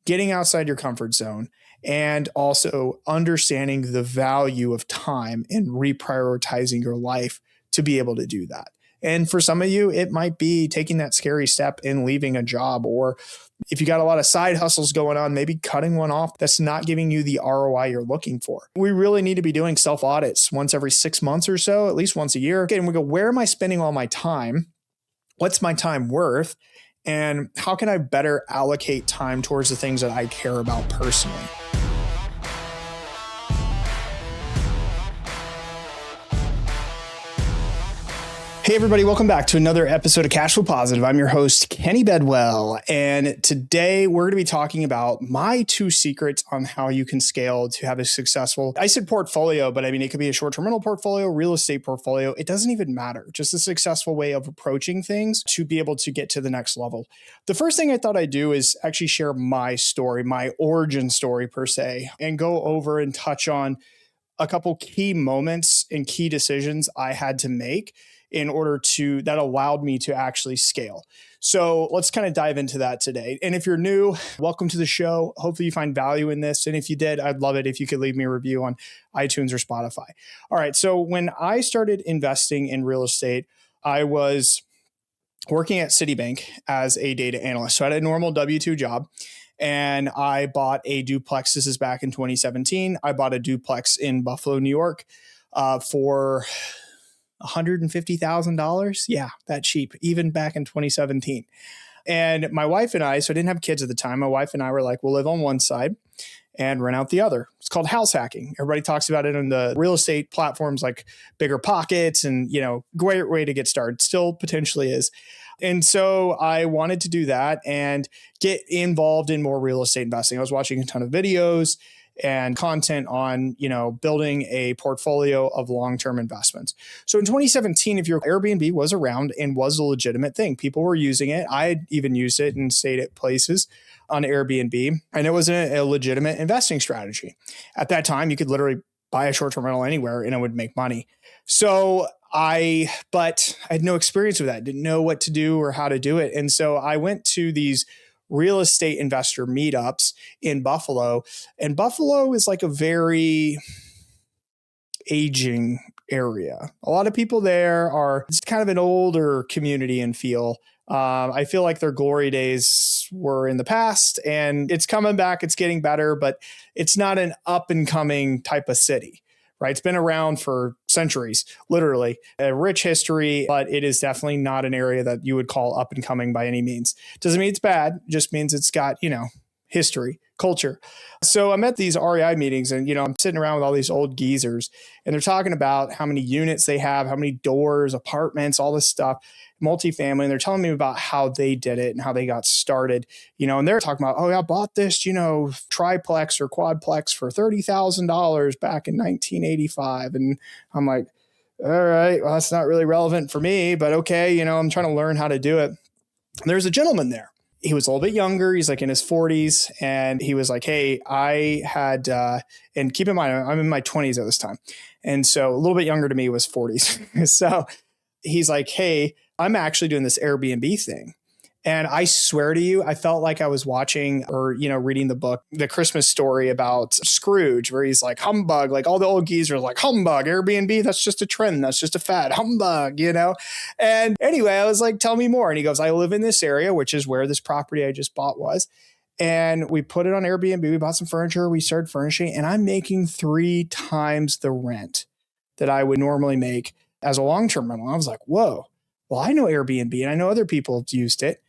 getting outside your comfort zone, and also understanding the value of time and reprioritizing your life to be able to do that. And for some of you, it might be taking that scary step in leaving a job, or if you got a lot of side hustles going on, maybe cutting one off that's not giving you the ROI you're looking for. We really need to be doing self audits once every 6 months or so, at least once a year. And we go, where am I spending all my time? What's my time worth? And how can I better allocate time towards the things that I care about personally? Hey everybody, welcome back to another episode of Cash Flow Positive. I'm your host, Kenny Bedwell, and today we're going to be talking about my 2 secrets on how you can scale to have a successful, I said portfolio, but I mean, it could be a short-term rental portfolio, real estate portfolio. It doesn't even matter. Just a successful way of approaching things to be able to get to the next level. The first thing I thought I'd do is actually share my story, my origin story per se, and go over and touch on a couple key moments and key decisions I had to make in order to, that allowed me to actually scale. So let's kind of dive into that today. And if you're new, welcome to the show. Hopefully you find value in this. And if you did, I'd love it if you could leave me a review on iTunes or Spotify. All right. So when I started investing in real estate, I was working at Citibank as a data analyst. So I had a normal W-2 job. And I bought a duplex. This is back in 2017. I bought a duplex in Buffalo, New York for $150,000. Yeah, that cheap, even back in 2017. And my wife and I, so I didn't have kids at the time. My wife and I were like, we'll live on one side and rent out the other. It's called house hacking. Everybody talks about it on the real estate platforms like Bigger Pockets and, great way to get started. Still potentially is. And so I wanted to do that and get involved in more real estate investing. I was watching a ton of videos and content on, building a portfolio of long-term investments. So in 2017, if your Airbnb was around and was a legitimate thing, people were using it. I had even used it and stayed at places on Airbnb, and it was a legitimate investing strategy. At that time, you could literally buy a short-term rental anywhere and it would make money. So but I had no experience with that, didn't know what to do or how to do it. And so I went to these real estate investor meetups in Buffalo. And Buffalo is like a very aging area. A lot of people there it's kind of an older community and feel. I feel like their glory days were in the past and it's coming back. It's getting better, but it's not an up and coming type of city. Right? It's been around for centuries, literally a rich history, but it is definitely not an area that you would call up and coming by any means. Doesn't mean it's bad, just means it's got, history, culture. So I'm at these REI meetings and, I'm sitting around with all these old geezers and they're talking about how many units they have, how many doors, apartments, all this stuff, multifamily. And they're telling me about how they did it and how they got started, and they're talking about, oh, yeah, I bought this, triplex or quadplex for $30,000 back in 1985. And I'm like, all right, well, that's not really relevant for me, but okay. I'm trying to learn how to do it. There's a gentleman there. He was a little bit younger. He's like in his 40s. And he was like, hey, I had, and keep in mind, I'm in my 20s at this time. And so a little bit younger to me was 40s. So he's like, hey, I'm actually doing this Airbnb thing. And I swear to you, I felt like I was watching or, reading the book, The Christmas Story about Scrooge, where he's like, humbug, like all the old geezers are like, humbug, Airbnb, that's just a trend. That's just a fad, humbug, And anyway, I was like, tell me more. And he goes, I live in this area, which is where this property I just bought was. And we put it on Airbnb. We bought some furniture. We started furnishing and I'm making 3 times the rent that I would normally make as a long-term rental. I was like, whoa, well, I know Airbnb and I know other people have used it.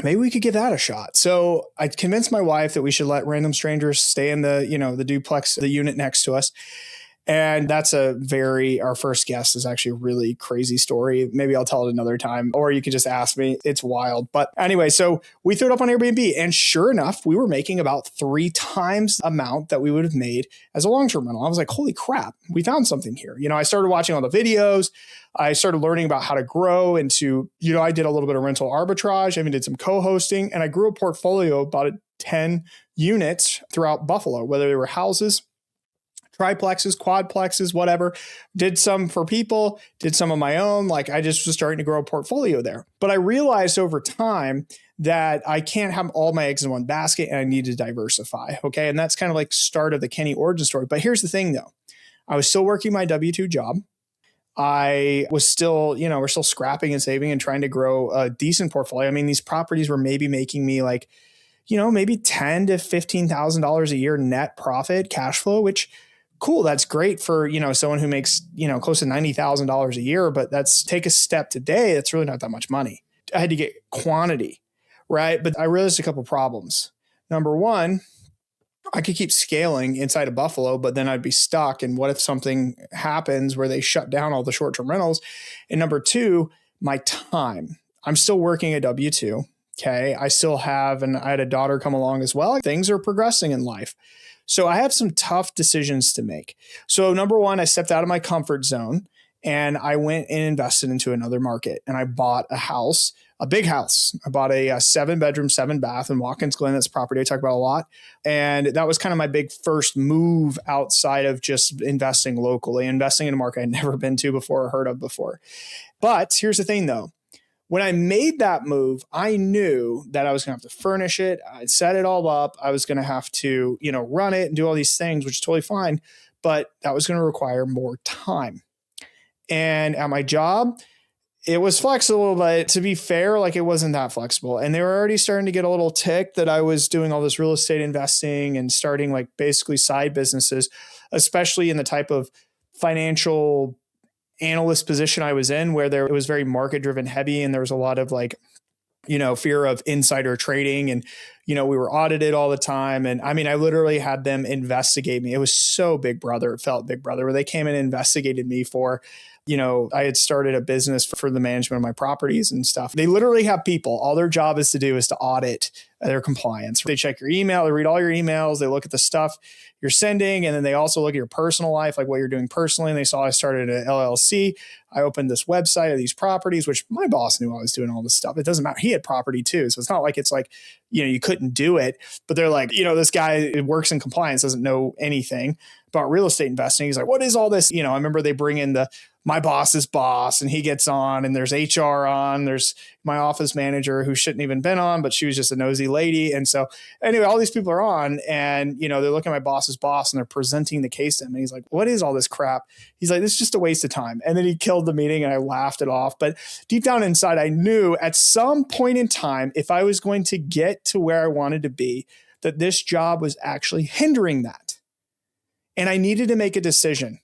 Maybe we could give that a shot. So I convinced my wife that we should let random strangers stay in the duplex, the unit next to us. And that's our first guest is actually a really crazy story. Maybe I'll tell it another time, or you could just ask me. It's wild. But anyway, so we threw it up on Airbnb and sure enough, we were making about 3 times the amount that we would have made as a long-term rental. I was like, holy crap, we found something here. I started watching all the videos. I started learning about how to grow into, I did a little bit of rental arbitrage. I even did some co-hosting and I grew a portfolio of about 10 units throughout Buffalo, whether they were houses, triplexes, quadplexes, whatever. Did some for people, did some of my own. Like I just was starting to grow a portfolio there. But I realized over time that I can't have all my eggs in one basket and I need to diversify. Okay. And that's kind of like start of the Kenny origin story. But here's the thing though. I was still working my W-2 job. I was still, we're still scrapping and saving and trying to grow a decent portfolio. I mean, these properties were maybe making me like, maybe $10,000 to $15,000 a year net profit cash flow, which cool. That's great for, someone who makes, close to $90,000 a year, but that's take a step today. That's really not that much money. I had to get quantity, right? But I realized a couple of problems. Number one, I could keep scaling inside of Buffalo, but then I'd be stuck. And what if something happens where they shut down all the short-term rentals? And number two, my time. I'm still working a W-2. Okay. I still have, and I had a daughter come along as well. Things are progressing in life. So I have some tough decisions to make. So number one, I stepped out of my comfort zone and I went and invested into another market and I bought a house, a big house. I bought a 7-bedroom, 7-bath in Watkins Glen. That's a property I talk about a lot. And that was kind of my big first move outside of just investing locally, investing in a market I'd never been to before or heard of before. But here's the thing though. When I made that move, I knew that I was going to have to furnish it. I'd set it all up. I was going to have to, run it and do all these things, which is totally fine. But that was going to require more time. And at my job, it was flexible, but to be fair, like it wasn't that flexible. And they were already starting to get a little ticked that I was doing all this real estate investing and starting like basically side businesses, especially in the type of financial analyst position I was in where it was very market driven heavy. And there was a lot of like, fear of insider trading and, we were audited all the time. And I mean, I literally had them investigate me. It was so Big Brother. It felt Big Brother where they came and investigated me for, I had started a business for the management of my properties and stuff. They literally have people, all their job is to audit their compliance. They check your email, they read all your emails, they look at the stuff you're sending. And then they also look at your personal life, like what you're doing personally. And they saw I started an LLC. I opened this website of these properties, which my boss knew I was doing all this stuff. It doesn't matter. He had property too. So it's not like it's like, you couldn't do it, but they're like, this guy works in compliance, doesn't know anything about real estate investing. He's like, what is all this? I remember they bring in my boss's boss and he gets on and there's HR on, there's my office manager who shouldn't even been on, but she was just a nosy lady. And so anyway, all these people are on and, they're looking at my boss's boss and they're presenting the case to him. And he's like, what is all this crap? He's like, this is just a waste of time. And then he killed the meeting and I laughed it off. But deep down inside, I knew at some point in time, if I was going to get to where I wanted to be, that this job was actually hindering that. And I needed to make a decision.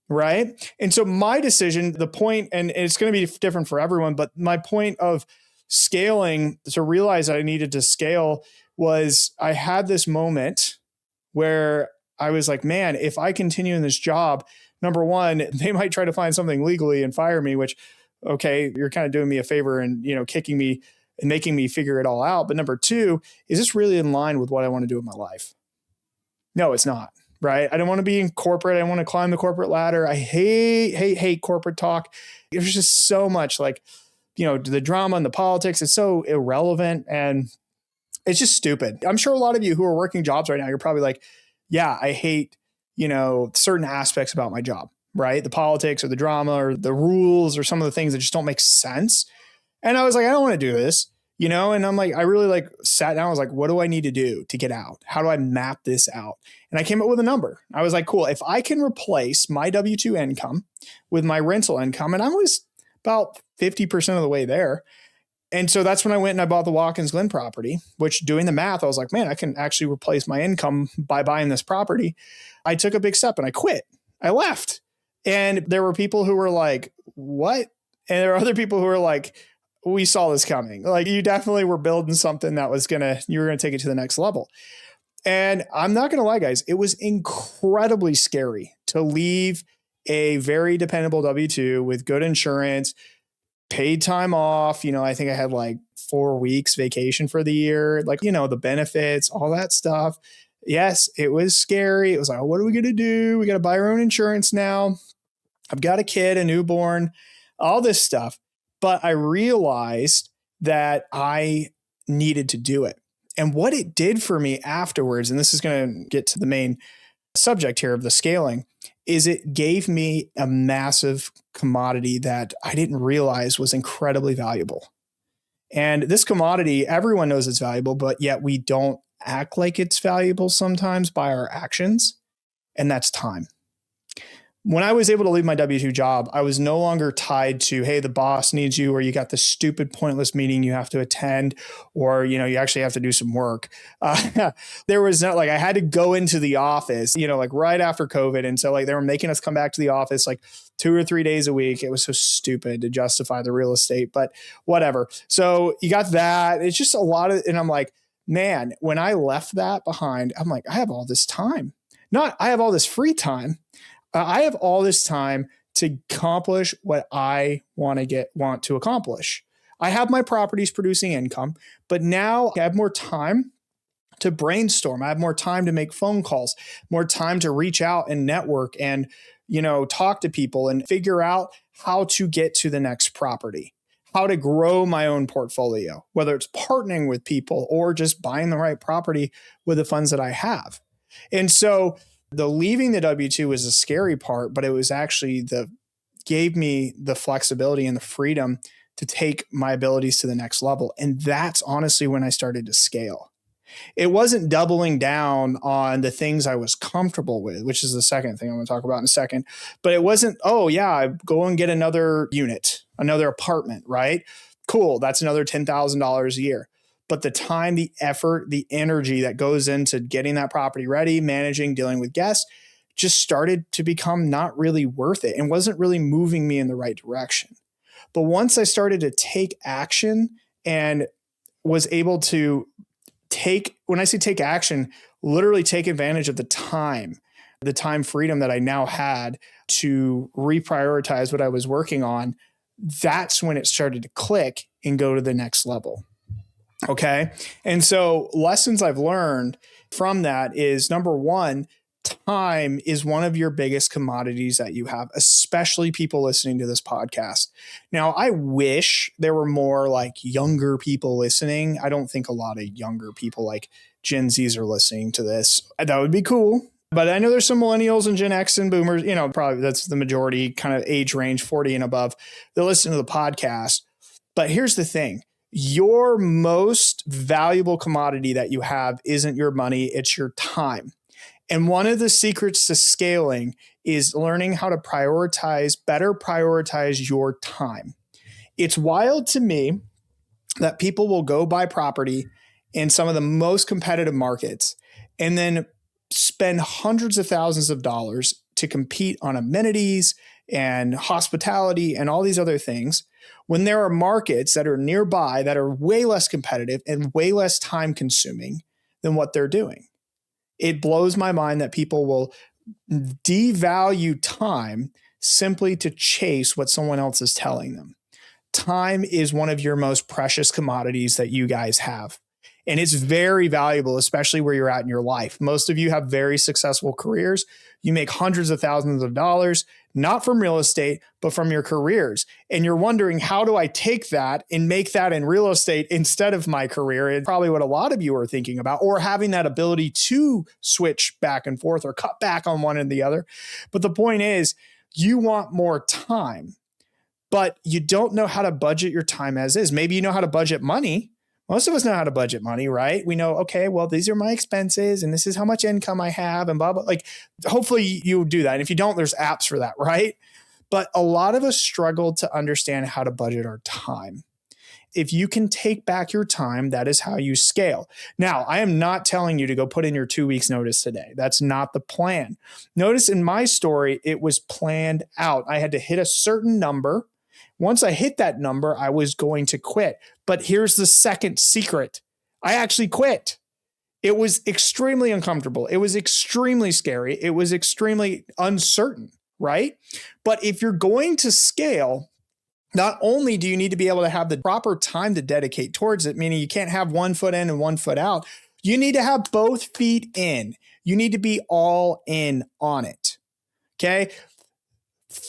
Right. And so my decision, the point, and it's going to be different for everyone, but my point of scaling to realize I needed to scale was I had this moment where I was like, man, if I continue in this job, number one, they might try to find something legally and fire me, which, okay, you're kind of doing me a favor and, kicking me and making me figure it all out. But number two, is this really in line with what I want to do with my life? No, it's not. Right. I don't want to be in corporate. I don't want to climb the corporate ladder. I hate corporate talk. There's just so much like, the drama and the politics. It's so irrelevant and it's just stupid. I'm sure a lot of you who are working jobs right now, you're probably like, yeah, I hate, certain aspects about my job, right? The politics or the drama or the rules or some of the things that just don't make sense. And I was like, I don't want to do this. And I'm like, I really like sat down. I was like, what do I need to do to get out? How do I map this out? And I came up with a number. I was like, cool. If I can replace my W-2 income with my rental income, and I was about 50% of the way there. And so that's when I went and I bought the Watkins Glen property, which doing the math, I was like, man, I can actually replace my income by buying this property. I took a big step and I quit. I left. And there were people who were like, what? And there were other people who were like, we saw this coming. Like you definitely were building something that was you were going to take it to the next level. And I'm not going to lie, guys, it was incredibly scary to leave a very dependable W-2 with good insurance, paid time off. I think I had like 4 weeks vacation for the year, like, the benefits, all that stuff. Yes, it was scary. It was like, oh, what are we going to do? We got to buy our own insurance now. I've got a kid, a newborn, all this stuff. But I realized that I needed to do it. And what it did for me afterwards, and this is going to get to the main subject here of the scaling is it gave me a massive commodity that I didn't realize was incredibly valuable. And this commodity, everyone knows it's valuable, but yet we don't act like it's valuable sometimes by our actions. And that's time. When I was able to leave my W-2 job, I was no longer tied to, hey, the boss needs you, or you got this stupid, pointless meeting you have to attend, or, you actually have to do some work. There was no, I had to go into the office, right after COVID. And so they were making us come back to the office 2 or 3 days a week. It was so stupid to justify the real estate, but whatever. So you got that. It's just a lot of, and I'm like, man, when I left that behind, I'm like, I have all this time. Not I have all this free time. I have all this time to accomplish what I want to accomplish. I have my properties producing income, but now I have more time to brainstorm. I have more time to make phone calls, more time to reach out and network and, talk to people and figure out how to get to the next property, how to grow my own portfolio, whether it's partnering with people or just buying the right property with the funds that I have. And so the leaving the W-2 was a scary part, but it was actually gave me the flexibility and the freedom to take my abilities to the next level. And that's honestly when I started to scale. It wasn't doubling down on the things I was comfortable with, which is the second thing I'm going to talk about in a second. But it wasn't, oh yeah, go and get another unit, another apartment, right? Cool. That's another $10,000 a year. But the time, the effort, the energy that goes into getting that property ready, managing, dealing with guests, just started to become not really worth it and wasn't really moving me in the right direction. But once I started to take action and was able to when I say take action, literally take advantage of the time freedom that I now had to reprioritize what I was working on, that's when it started to click and go to the next level. Okay. And so lessons I've learned from that is, number one, time is one of your biggest commodities that you have, especially people listening to this podcast. Now, I wish there were more younger people listening. I don't think a lot of younger people like Gen Zs are listening to this. That would be cool. But I know there's some millennials and Gen X and boomers, probably that's the majority kind of age range, 40 and above, that listen to the podcast. But here's the thing. Your most valuable commodity that you have isn't your money, it's your time. And one of the secrets to scaling is learning how to better prioritize your time. It's wild to me that people will go buy property in some of the most competitive markets and then spend hundreds of thousands of dollars to compete on amenities and hospitality and all these other things, when there are markets that are nearby that are way less competitive and way less time consuming than what they're doing. It blows my mind that people will devalue time simply to chase what someone else is telling them. Time is one of your most precious commodities that you guys have. And it's very valuable, especially where you're at in your life. Most of you have very successful careers. You make hundreds of thousands of dollars, not from real estate, but from your careers. And you're wondering, how do I take that and make that in real estate instead of my career? It's probably what a lot of you are thinking about, or having that ability to switch back and forth or cut back on one and the other. But the point is, you want more time, but you don't know how to budget your time as is. Maybe you know how to budget money. Most of us know how to budget money, right? We know, okay, well, these are my expenses and this is how much income I have and blah, blah. Hopefully you do that. And if you don't, there's apps for that, right? But a lot of us struggle to understand how to budget our time. If you can take back your time, that is how you scale. Now, I am not telling you to go put in your 2 weeks notice today. That's not the plan. Notice in my story, it was planned out. I had to hit a certain number. Once I hit that number, I was going to quit. But here's the second secret. I actually quit. It was extremely uncomfortable. It was extremely scary. It was extremely uncertain, right? But if you're going to scale, not only do you need to be able to have the proper time to dedicate towards it, meaning you can't have 1 foot in and 1 foot out. You need to have both feet in. You need to be all in on it. Okay.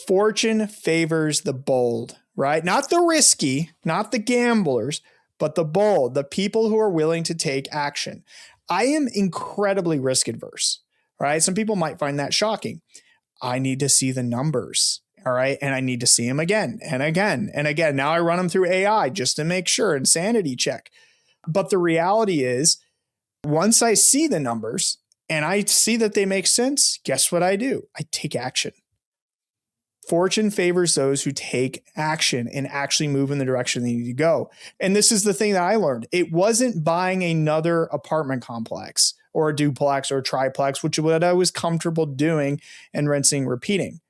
Fortune favors the bold, right? Not the risky, not the gamblers, but the bold, the people who are willing to take action. I am incredibly risk adverse. right? Some people might find that shocking. I need to see the numbers. All right. And I need to see them again and again and again. Now I run them through AI just to make sure and sanity check. But the reality is, once I see the numbers and I see that they make sense, guess what I do? I take action. Fortune favors those who take action and actually move in the direction they need to go. And this is the thing that I learned. It wasn't buying another apartment complex or a duplex or a triplex, which is what I was comfortable doing and rinsing, repeating.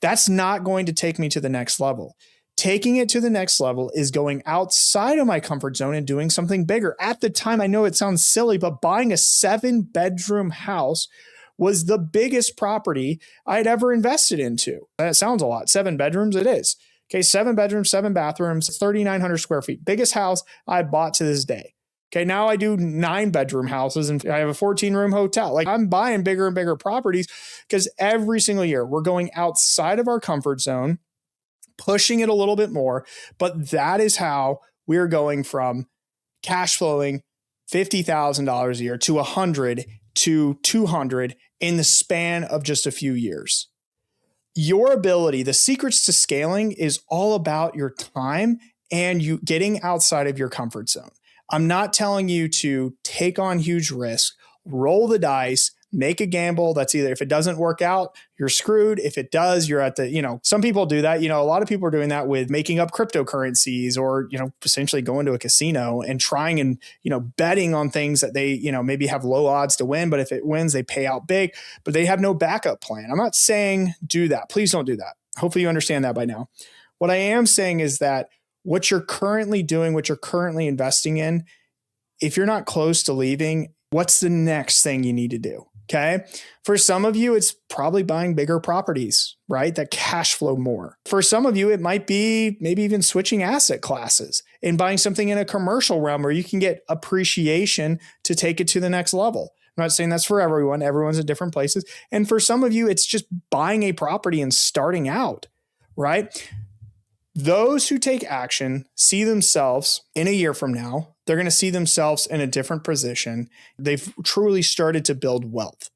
That's not going to take me to the next level. Taking it to the next level is going outside of my comfort zone and doing something bigger. At the time, I know it sounds silly, but buying a 7-bedroom house was the biggest property I'd ever invested into. That sounds a lot. 7 bedrooms, it is. Okay, 7 bedrooms, 7 bathrooms, 3,900 square feet. Biggest house I bought to this day. Okay, now I do 9-bedroom houses and I have a 14-room hotel. Like, I'm buying bigger and bigger properties because every single year we're going outside of our comfort zone, pushing it a little bit more. But that is how we're going from cash flowing $50,000 a year to 100 to 200 in the span of just a few years. Your ability, the secrets to scaling is all about your time and you getting outside of your comfort zone. I'm not telling you to take on huge risk, roll the dice, make a gamble. That's either, if it doesn't work out, you're screwed. If it does, you're at the, some people do that. A lot of people are doing that with making up cryptocurrencies or, essentially going to a casino and trying and, betting on things that they, maybe have low odds to win. But if it wins, they pay out big, but they have no backup plan. I'm not saying do that. Please don't do that. Hopefully you understand that by now. What I am saying is that what you're currently doing, what you're currently investing in, if you're not close to leaving, what's the next thing you need to do? Okay. For some of you, it's probably buying bigger properties, right? That cash flow more. For some of you, it might be maybe even switching asset classes and buying something in a commercial realm where you can get appreciation to take it to the next level. I'm not saying that's for everyone. Everyone's at different places. And for some of you, it's just buying a property and starting out, right? Those who take action see themselves in a year from now, they're going to see themselves in a different position. They've truly started to build wealth.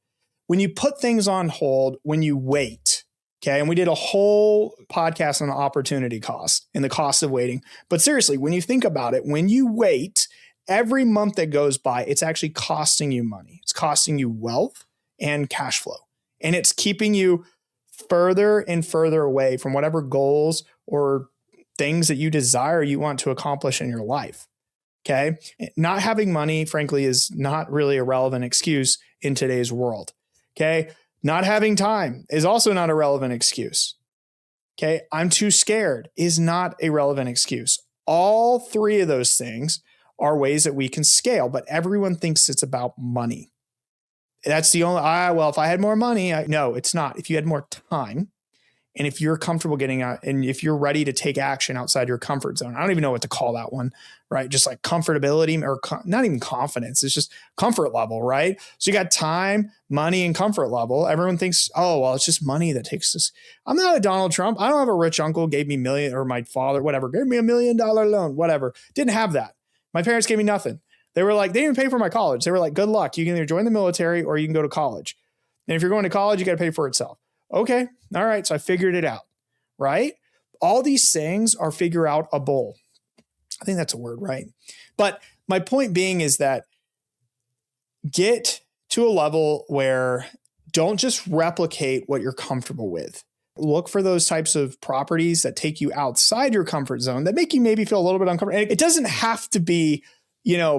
When you put things on hold, when you wait, okay, and we did a whole podcast on the opportunity cost and the cost of waiting. But seriously, when you think about it, when you wait, every month that goes by, it's actually costing you money. It's costing you wealth and cash flow. And it's keeping you further and further away from whatever goals or things that you desire, you want to accomplish in your life. Okay. Not having money, frankly, is not really a relevant excuse in today's world. Okay. Not having time is also not a relevant excuse. Okay. I'm too scared is not a relevant excuse. All three of those things are ways that we can scale, but everyone thinks it's about money. That's the only, if I had more money, no, it's not. If you had more time, and if you're comfortable getting out and if you're ready to take action outside your comfort zone, I don't even know what to call that one, right? Just like comfortability or not even confidence. It's just comfort level, right? So you got time, money, and comfort level. Everyone thinks, it's just money that takes this. I'm not a Donald Trump. I don't have a rich uncle gave me or my father, whatever, gave me $1 million loan, whatever. Didn't have that. My parents gave me nothing. They were like, they didn't even pay for my college. They were like, good luck. You can either join the military or you can go to college. And if you're going to college, you got to pay for itself. Okay. All right. So I figured it out, right? All these things are figure out a bowl. I think that's a word, right? But my point being is that get to a level where don't just replicate what you're comfortable with. Look for those types of properties that take you outside your comfort zone that make you maybe feel a little bit uncomfortable. And it doesn't have to be,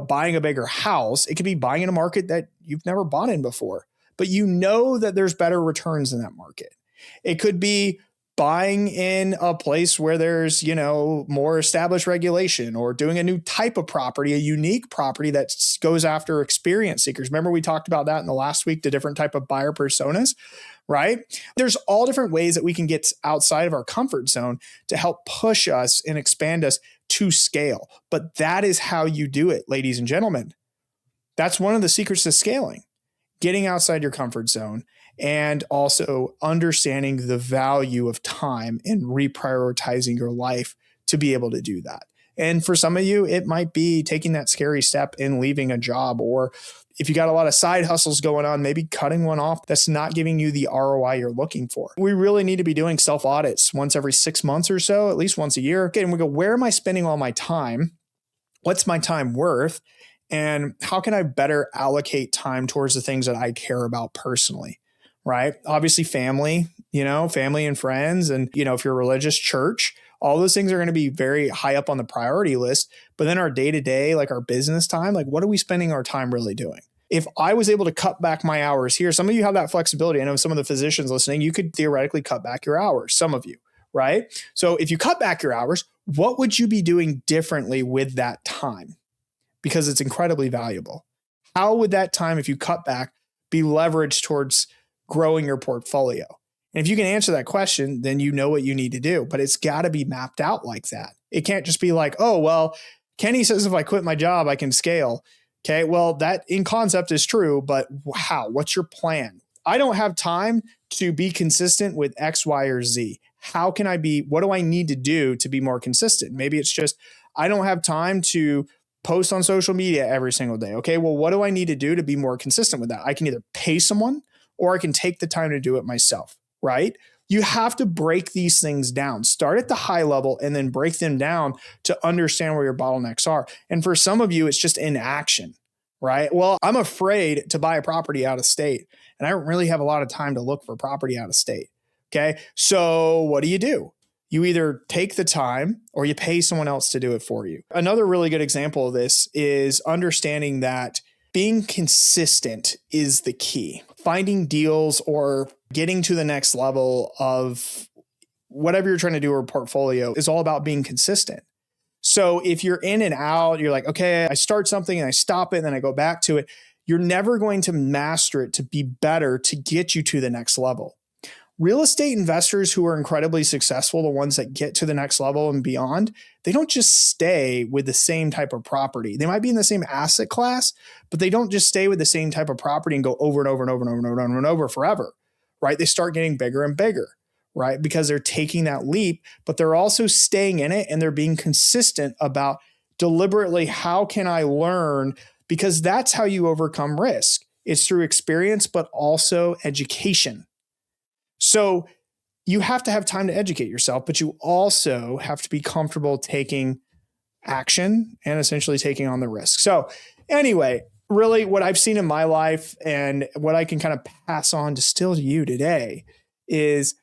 buying a bigger house. It could be buying in a market that you've never bought in before, but that there's better returns in that market. It could be buying in a place where there's, more established regulation or doing a new type of property, a unique property that goes after experience seekers. Remember, we talked about that in the last week, the different type of buyer personas, right? There's all different ways that we can get outside of our comfort zone to help push us and expand us to scale. But that is how you do it, ladies and gentlemen. That's one of the secrets to scaling, getting outside your comfort zone and also understanding the value of time and reprioritizing your life to be able to do that. And for some of you, it might be taking that scary step in leaving a job or, If you got a lot of side hustles going on, maybe cutting one off that's not giving you the ROI you're looking for. We really need to be doing self audits once every 6 months or so, at least once a year. Okay, and we go, where am I spending all my time? What's my time worth? And how can I better allocate time towards the things that I care about personally? Right? Obviously, family, family and friends. And, if you're a religious, church, all those things are going to be very high up on the priority list. But then our day to day, like our business time, like what are we spending our time really doing? If I was able to cut back my hours here, some of you have that flexibility. I know some of the physicians listening, you could theoretically cut back your hours, some of you, right? So if you cut back your hours, what would you be doing differently with that time? Because it's incredibly valuable. How would that time, if you cut back, be leveraged towards growing your portfolio? And if you can answer that question, then you know what you need to do. But it's got to be mapped out like that. It can't just be like, oh, well, Kenny says if I quit my job, I can scale. Okay, well, that in concept is true, but how? What's your plan? I don't have time to be consistent with X, Y, or Z. How can I be? What do I need to do to be more consistent? Maybe it's just I don't have time to post on social media every single day. Okay, well, what do I need to do to be more consistent with that? I can either pay someone or I can take the time to do it myself, right? You have to break these things down. Start at the high level and then break them down to understand where your bottlenecks are. And for some of you, it's just inaction, right? Well, I'm afraid to buy a property out of state, and I don't really have a lot of time to look for property out of state. Okay, so what do? You either take the time or you pay someone else to do it for you. Another really good example of this is understanding that being consistent is the key. Finding deals or getting to the next level of whatever you're trying to do or portfolio is all about being consistent. So if you're in and out, you're like, okay, I start something and I stop it and then I go back to it. You're never going to master it to be better to get you to the next level. Real estate investors who are incredibly successful, the ones that get to the next level and beyond, they don't just stay with the same type of property. They might be in the same asset class, but they don't just stay with the same type of property and go over and over and over and over and over and over and over forever, right? They start getting bigger and bigger, right? Because they're taking that leap, but they're also staying in it and they're being consistent about deliberately, how can I learn? Because that's how you overcome risk. It's through experience, but also education. So you have to have time to educate yourself, but you also have to be comfortable taking action and essentially taking on the risk. So anyway, really what I've seen in my life and what I can kind of pass on to you today is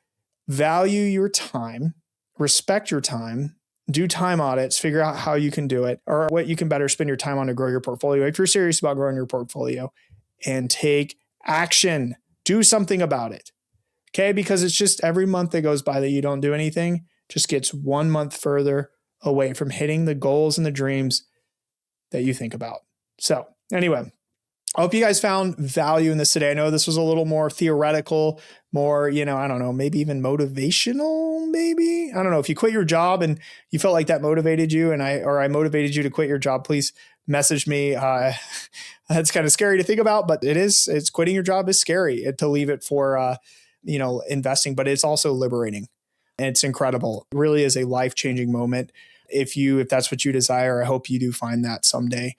value your time, respect your time, do time audits, figure out how you can do it or what you can better spend your time on to grow your portfolio. If you're serious about growing your portfolio, and take action, do something about it. Okay, because it's just every month that goes by that you don't do anything just gets 1 month further away from hitting the goals and the dreams that you think about. So anyway, I hope you guys found value in this today. I know this was a little more theoretical, more, I don't know, maybe even motivational, maybe. I don't know. If you quit your job and you felt like that motivated you and I motivated you to quit your job, please message me. That's kind of scary to think about, but it's quitting your job is scary to leave it for, investing, but it's also liberating and it's incredible. It really is a life-changing moment. If that's what you desire, I hope you do find that someday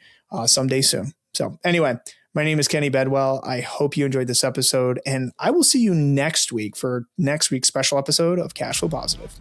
soon. So anyway, my name is Kenny Bedwell. I hope you enjoyed this episode and I will see you next week for next week's special episode of Cash Flow Positive.